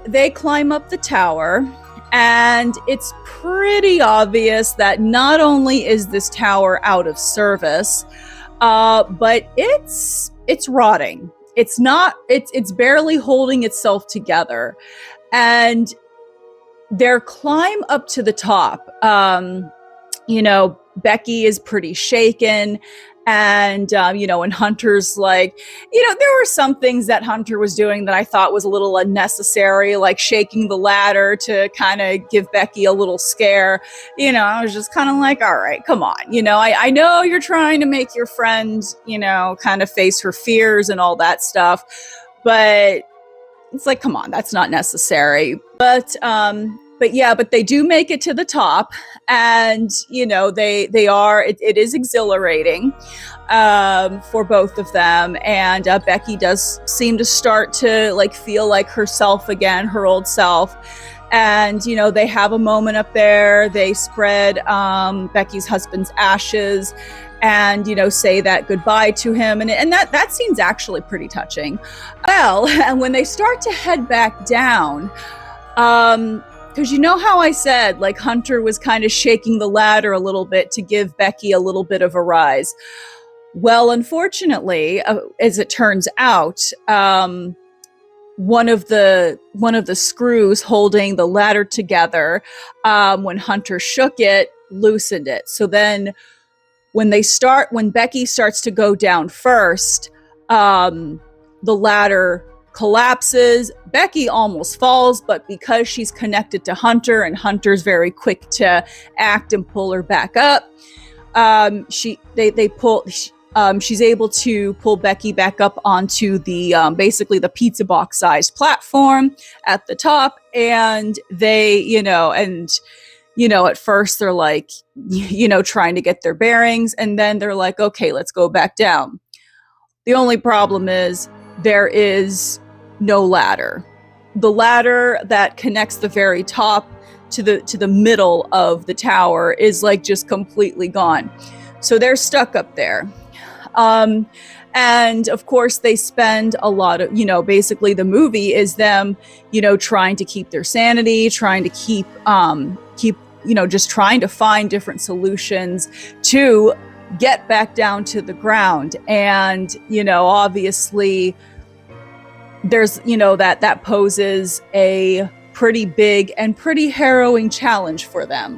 they climb up the tower, and it's pretty obvious that not only is this tower out of service, but it's rotting. It's barely holding itself together. And their climb up to the top, Becky is pretty shaken. And, and Hunter's like, there were some things that Hunter was doing that I thought was a little unnecessary, like shaking the ladder to kind of give Becky a little scare. I was just kind of like, all right, come on. I know you're trying to make your friend, kind of face her fears and all that stuff. But it's like, come on, that's not necessary. But they do make it to the top, and it is exhilarating for both of them. And Becky does seem to start to feel like herself again, her old self. And they have a moment up there. They spread Becky's husband's ashes and say that goodbye to him, and that scene's actually pretty touching. Well, and when they start to head back down, because how I said Hunter was kind of shaking the ladder a little bit to give Becky a little bit of a rise. Well, unfortunately, as it turns out, one of the screws holding the ladder together, when Hunter shook it, loosened it. So then when Becky starts to go down first, the ladder collapses. Becky almost falls, but because she's connected to Hunter and Hunter's very quick to act and pull her back up, she's able to pull Becky back up onto the basically the pizza box sized platform at the top. And they, at first they're like, trying to get their bearings, and then they're like, okay, let's go back down. The only problem is there is no ladder. The ladder that connects the very top to the middle of the tower is just completely gone. So they're stuck up there. And of course they spend a lot of, basically the movie is them, trying to keep their sanity, trying to keep, just trying to find different solutions to get back down to the ground. And, obviously there's, that poses a pretty big and pretty harrowing challenge for them.